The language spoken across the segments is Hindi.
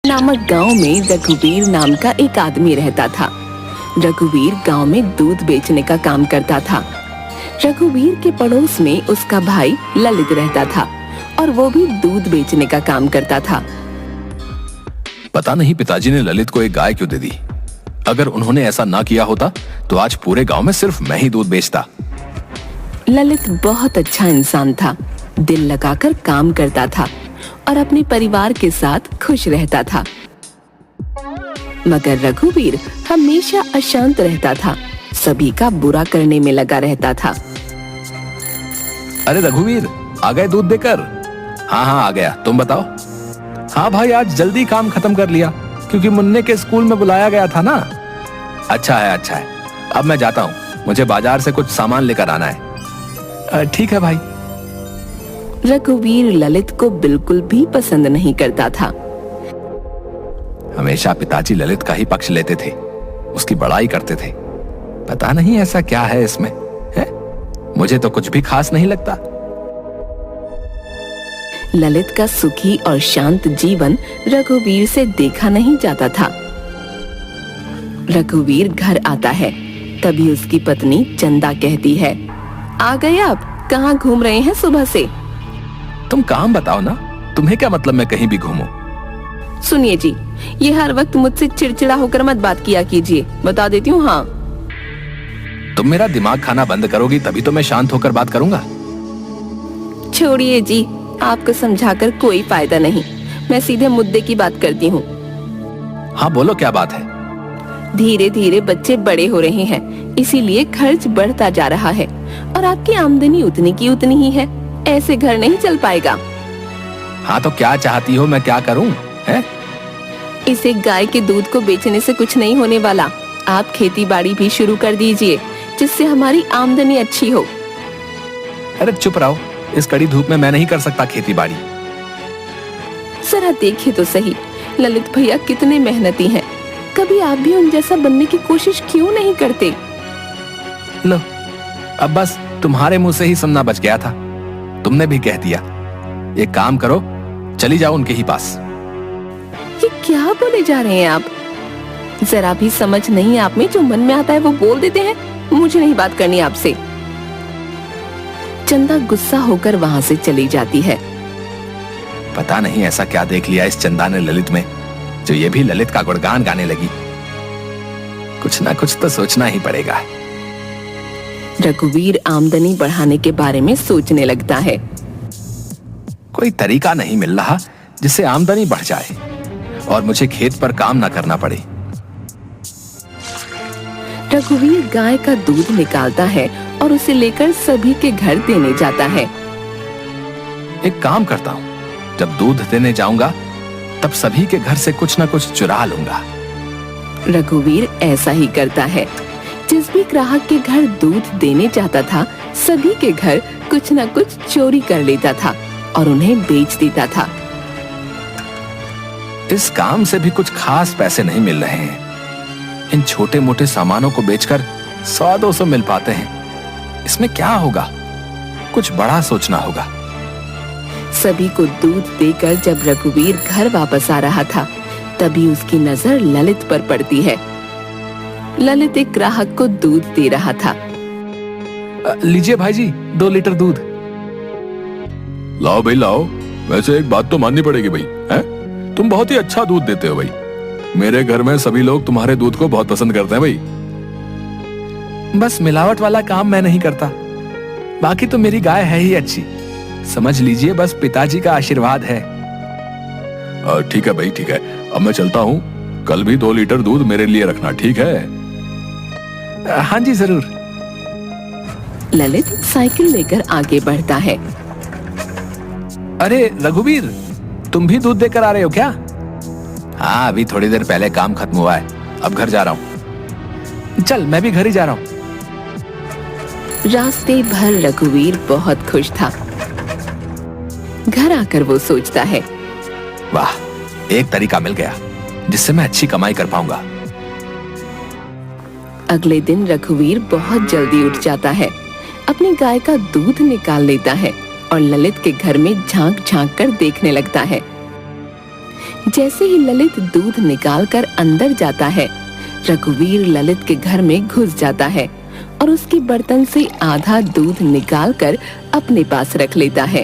नामक गांव में रघुवीर नाम का एक आदमी रहता था। रघुवीर गांव में दूध बेचने का काम करता था। रघुवीर के पड़ोस में उसका भाई ललित रहता था और वो भी दूध बेचने का काम करता था। पता नहीं पिताजी ने ललित को एक गाय क्यों दे दी। अगर उन्होंने ऐसा ना किया होता तो आज पूरे गांव में सिर्फ मैं ही दूध बेचता। ललित बहुत अच्छा इंसान था, दिल लगाकर काम करता था और अपने परिवार के साथ खुश रहता था। मगर रघुवीर हमेशा अशांत रहता था, सभी का बुरा करने में लगा रहता था। अरे रघुवीर, आ गए दूध देकर? हाँ हाँ आ गया, तुम बताओ। हाँ भाई, आज जल्दी काम खत्म कर लिया क्योंकि मुन्ने के स्कूल में बुलाया गया था ना। अच्छा है। अब मैं जाता हूँ, मुझे बाजार से कुछ सामान लेकर आना है। ठीक है भाई। रघुवीर ललित को बिल्कुल भी पसंद नहीं करता था। हमेशा पिताजी ललित का ही पक्ष लेते थे, उसकी बड़ाई करते थे। पता नहीं ऐसा क्या है इसमें, है? मुझे तो कुछ भी खास नहीं लगता। ललित का सुखी और शांत जीवन रघुवीर से देखा नहीं जाता था। रघुवीर घर आता है, तभी उसकी पत्नी चंदा कहती है, आ गए आप? कहाँ घूम रहे हैं सुबह से? तुम काम बताओ ना, तुम्हें क्या मतलब मैं कहीं भी घूमूं? सुनिए जी, ये हर वक्त मुझसे चिड़चिड़ा होकर मत बात किया कीजिए, बता देती हूँ। हाँ, तुम मेरा दिमाग खाना बंद करोगी तभी तो मैं शांत होकर बात करूंगा। छोड़िए जी, आपको समझाकर कोई फायदा नहीं, मैं सीधे मुद्दे की बात करती हूँ। हाँ बोलो, क्या बात है? धीरे धीरे बच्चे बड़े हो रहे हैं, इसीलिए खर्च बढ़ता जा रहा है और आपकी आमदनी उतनी की उतनी ही है। ऐसे घर नहीं चल पाएगा। हाँ तो क्या चाहती हो, मैं क्या करूँ? है? इसे गाय के दूध को बेचने से कुछ नहीं होने वाला। आप खेती बाड़ी भी शुरू कर दीजिए, जिससे हमारी आमदनी अच्छी हो। अरे चुप रहो, इस कड़ी धूप में मैं नहीं कर सकता खेती बाड़ी। जरा देखिए तो सही, ललित भैया कितने मेहनती हैं। कभी आप भी उन जैसा बनने की कोशिश क्यों नहीं करते? लो, अब बस तुम्हारे मुंह से ही सुनना बच गया था। तुमने भी कह दिया। एक काम करो, चली जाओ उनके ही पास। ये क्या बोले जा रहे हैं आप? जरा भी समझ नहीं आप में, जो मन में आता है वो बोल देते हैं। मुझे नहीं बात करनी आपसे। चंदा गुस्सा होकर वहां से चली जाती है। पता नहीं ऐसा क्या देख लिया इस चंदा ने ललित में, जो ये भी ललित का गुणगान गाने लगी। कुछ ना कुछ तो सोचना ही पड़ेगा। रघुवीर आमदनी बढ़ाने के बारे में सोचने लगता है। कोई तरीका नहीं मिल रहा जिससे आमदनी बढ़ जाए और मुझे खेत पर काम ना करना पड़े। रघुवीर गाय का दूध निकालता है और उसे लेकर सभी के घर देने जाता है। एक काम करता हूँ, जब दूध देने जाऊंगा तब सभी के घर से कुछ ना कुछ चुरा लूंगा। रघुवीर ऐसा ही करता है। जिस भी ग्राहक के घर दूध देने जाता था, सभी के घर कुछ न कुछ चोरी कर लेता था और उन्हें बेच देता था। इस काम से भी कुछ खास पैसे नहीं मिल रहे हैं। इन छोटे मोटे सामानों को बेचकर 100-200 मिल पाते हैं। इसमें क्या होगा? कुछ बड़ा सोचना होगा। सभी को दूध देकर जब रघुवीर घर वापस आ रहा था, तभी उसकी नजर ललित पर पड़ती है। ललित एक ग्राहक को दूध दे रहा था। लीजिए भाई जी, 2 लीटर दूध। लाओ भाई लाओ। वैसे एक बात तो माननी पड़ेगी भाई, हैं? तुम बहुत ही अच्छा दूध देते हो भाई। मेरे घर में सभी लोग तुम्हारे दूध को बहुत पसंद करते हैं भाई। बस मिलावट वाला काम मैं नहीं करता, बाकी तो मेरी गाय है ही अच्छी। समझ लीजिए, बस पिताजी का आशीर्वाद है। ठीक है भाई, ठीक है। अब मैं चलता हूँ। कल भी 2 लीटर दूध मेरे लिए रखना, ठीक है? हाँ जी जरूर। ललित साइकिल लेकर आगे बढ़ता है। अरे रघुवीर, तुम भी दूध देकर आ रहे हो क्या? हाँ, अभी थोड़ी देर पहले काम खत्म हुआ है, अब घर जा रहा हूँ। चल, मैं भी घर ही जा रहा हूँ। रास्ते भर रघुवीर बहुत खुश था। घर आकर वो सोचता है, वाह, एक तरीका मिल गया जिससे मैं अच्छी कमाई कर पाऊंगा। अगले दिन रघुवीर बहुत जल्दी उठ जाता है, अपनी गाय का दूध निकाल लेता है और ललित के घर में झांक झांक कर देखने लगता है। जैसे ही ललित दूध निकालकर अंदर जाता है, रघुवीर ललित के घर में घुस जाता है और उसके बर्तन से आधा दूध निकालकर अपने पास रख लेता है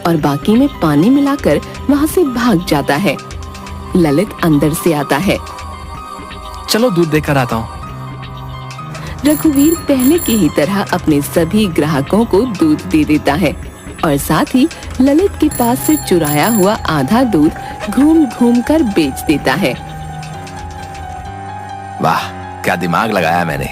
और बाकी में पानी मिलाकर वहां से भाग जाता है। ललित अंदर से आता है। चलो दूध देकर आता हूँ। रघुवीर पहले की ही तरह अपने सभी ग्राहकों को दूध दे देता है और साथ ही ललित के पास से चुराया हुआ आधा दूध घूम घूम कर बेच देता है। वाह, क्या दिमाग लगाया मैंने।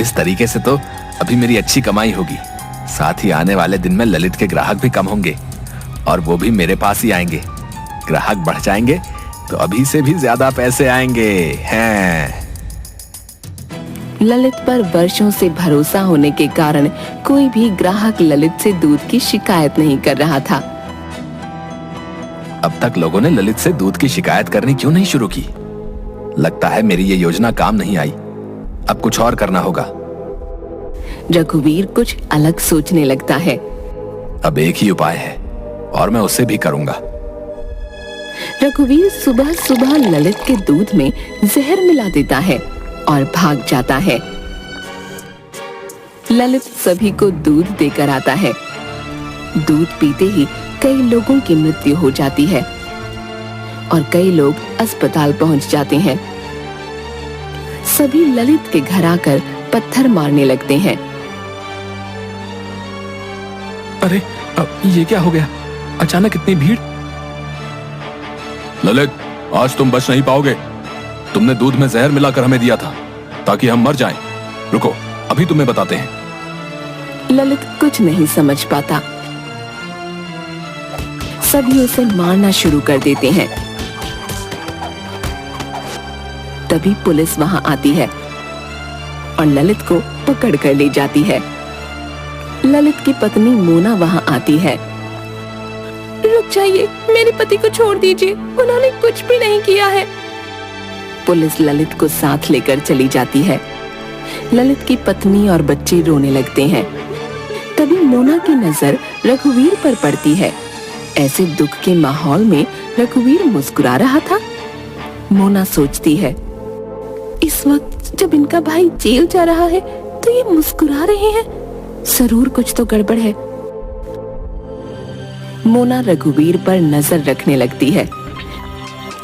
इस तरीके से तो अभी मेरी अच्छी कमाई होगी। साथ ही आने वाले दिन में ललित के ग्राहक भी कम होंगे और वो भी मेरे पास ही आएंगे। ग्राहक बढ़ जाएंगे तो अभी से भी ज्यादा पैसे आएंगे हैं। ललित पर वर्षों से भरोसा होने के कारण कोई भी ग्राहक ललित से दूध की शिकायत नहीं कर रहा था। अब तक लोगों ने ललित से दूध की शिकायत करनी क्यों नहीं शुरू की? लगता है मेरी ये योजना काम नहीं आई। अब कुछ और करना होगा। रघुवीर कुछ अलग सोचने लगता है। अब एक ही उपाय है और मैं उससे भी करूंगा। रघुवीर सुबह सुबह ललित के दूध में जहर मिला देता है और भाग जाता है। ललित सभी को दूध देकर आता है। दूध पीते ही कई लोगों की मृत्यु हो जाती है और कई लोग अस्पताल पहुंच जाते हैं। सभी ललित के घर आकर पत्थर मारने लगते हैं। अरे, ये क्या हो गया? अचानक इतनी भीड़। ललित, आज तुम बच नहीं पाओगे। तुमने दूध में जहर मिलाकर हमें दिया था ताकि हम मर जाएं। रुको, अभी तुम्हें बताते हैं। ललित कुछ नहीं समझ पाता। सभी उसे मारना शुरू कर देते हैं। तभी पुलिस वहां आती है और ललित को पकड़ कर ले जाती है। ललित की पत्नी मोना वहां आती है। रुक जाइए, मेरे पति को छोड़ दीजिए, उन्होंने कुछ भी नहीं किया है। पुलिस ललित को साथ लेकर चली जाती है। ललित की पत्नी और बच्चे रोने लगते हैं। तभी मोना की नजर रघुवीर पर पड़ती है। ऐसे दुख के माहौल में रघुवीर मुस्कुरा रहा था। मोना सोचती है, इस वक्त जब इनका भाई जेल जा रहा है तो ये मुस्कुरा रहे हैं, जरूर कुछ तो गड़बड़ है। मोना रघुवीर पर नजर रखने लगती है।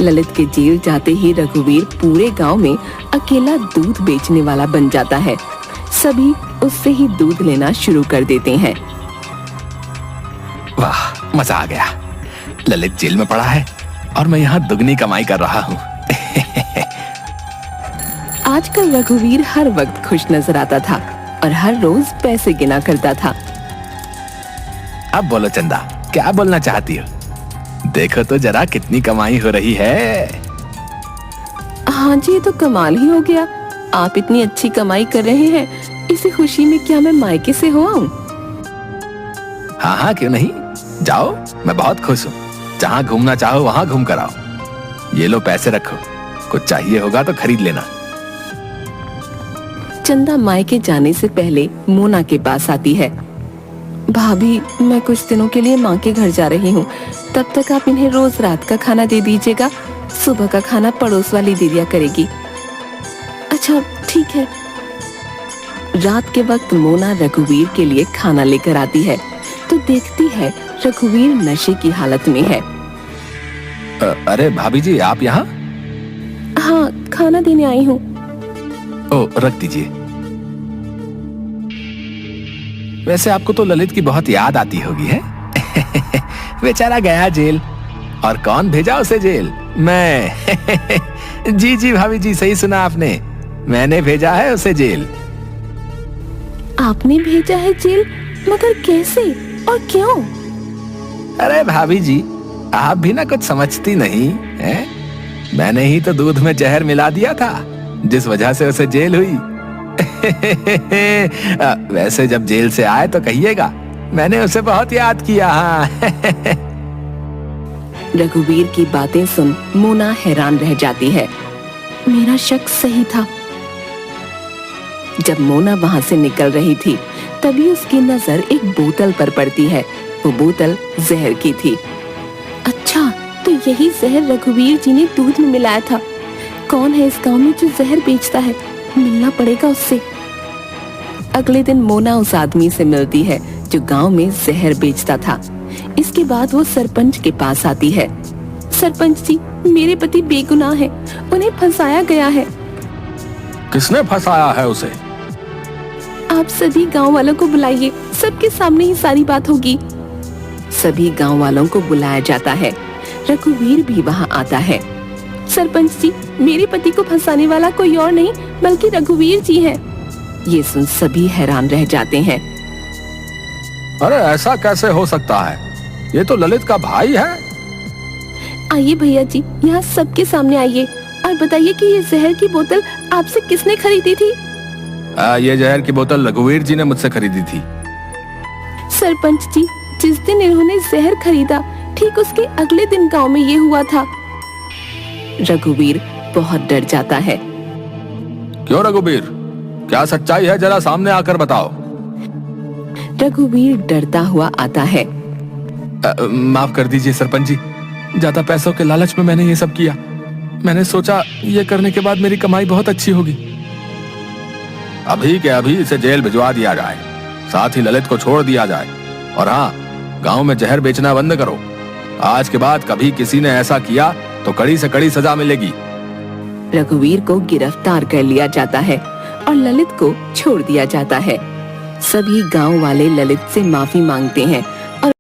ललित के जेल जाते ही रघुवीर पूरे गांव में अकेला दूध बेचने वाला बन जाता है। सभी उससे ही दूध लेना शुरू कर देते हैं। वाह, मजा आ गया। ललित जेल में पड़ा है और मैं यहाँ दुगनी कमाई कर रहा हूँ। आजकल रघुवीर हर वक्त खुश नजर आता था और हर रोज पैसे गिना करता था। अब बोलो चंदा, क्या बोलना चाहती हो? देखो तो जरा कितनी कमाई हो रही है। हाँ जी, ये तो कमाल ही हो गया। आप इतनी अच्छी कमाई कर रहे हैं, इसी खुशी में क्या मैं मायके से हो आऊं? हाँ हाँ, क्यों नहीं। जाओ, मैं बहुत खुश हूँ। जहाँ घूमना चाहो वहाँ घूम कर आओ। ये लो पैसे रखो, कुछ चाहिए होगा तो खरीद लेना। चंदा मायके जाने से पहले मोना के पास आती है। भाभी, मैं कुछ दिनों के लिए माँ के घर जा रही हूँ, तब तक आप इन्हें रोज रात का खाना दे दीजिएगा। सुबह का खाना पड़ोस वाली दे दिया करेगी। अच्छा, ठीक है। रात के वक्त मोना रघुवीर के लिए खाना लेकर आती है तो देखती है रघुवीर नशे की हालत में है। अरे भाभी जी, आप यहाँ? हाँ, खाना देने आई हूँ। ओ, रख दीजिए। वैसे आपको तो ललित की बहुत याद आती होगी, है? बेचारा गया जेल। और कौन भेजा उसे जेल? मैं। जी जी भाभी जी, सही सुना आपने। मैंने भेजा है उसे जेल। आपने भेजा है जेल? मगर कैसे और क्यों? अरे भाभी जी, आप भी ना कुछ समझती नहीं है। मैंने ही तो दूध में जहर मिला दिया था, जिस वजह से उसे जेल हुई। वैसे जब जेल से आए तो कहिएगा मैंने उसे बहुत याद किया। रघुवीर की बातें सुन मोना हैरान रह जाती है। मेरा शक सही था। जब मोना वहां से निकल रही थी तभी उसकी नजर एक बोतल पर पड़ती है। वो बोतल जहर की थी। अच्छा, तो यही जहर रघुवीर जी ने दूध में मिलाया था। कौन है इस गांव में जो जहर बेचता है? मिलना पड़ेगा उससे। अगले दिन मोना उस आदमी से मिलती है जो गांव में जहर बेचता था। इसके बाद वो सरपंच के पास आती है। सरपंच जी, मेरे पति बेगुनाह है, उन्हें फंसाया गया है। किसने फंसाया है उसे? आप सभी गांव वालों को बुलाइए, सबके सामने ही सारी बात होगी। सभी गांव वालों को बुलाया जाता है। रघुवीर भी वहां आता है। सरपंच जी, मेरे पति को फंसाने वाला कोई और नहीं बल्कि रघुवीर जी हैं। ये सुन सभी हैरान रह जाते हैं। अरे ऐसा कैसे हो सकता है? ये तो ललित का भाई है। आइए भैया जी, यहाँ सबके सामने आइए और बताइए कि ये जहर की बोतल आपसे किसने खरीदी थी? ये जहर की बोतल रघुवीर जी ने मुझसे खरीदी थी। सरपंच जी, जिस दिन इन्होंने जहर खरीदा ठीक उसके अगले दिन गांव में ये हुआ था। रघुवीर बहुत डर जाता है। क्यों रघुवीर, क्या सच्चाई है? जरा सामने आकर बताओ। रघुवीर डरता हुआ आता है। माफ कर दीजिए सरपंच जी, ज्यादा पैसों के लालच में मैंने ये सब किया। मैंने सोचा ये करने के बाद मेरी कमाई बहुत अच्छी होगी। अभी के अभी इसे जेल भिजवा दिया जाए, साथ ही ललित को छोड़ दिया जाए। और हाँ, गांव में जहर बेचना बंद करो। आज के बाद कभी किसी ने ऐसा किया तो कड़ी से कड़ी सजा मिलेगी। रघुवीर को गिरफ्तार कर लिया जाता है और ललित को छोड़ दिया जाता है। सभी गांव वाले ललित से माफी मांगते हैं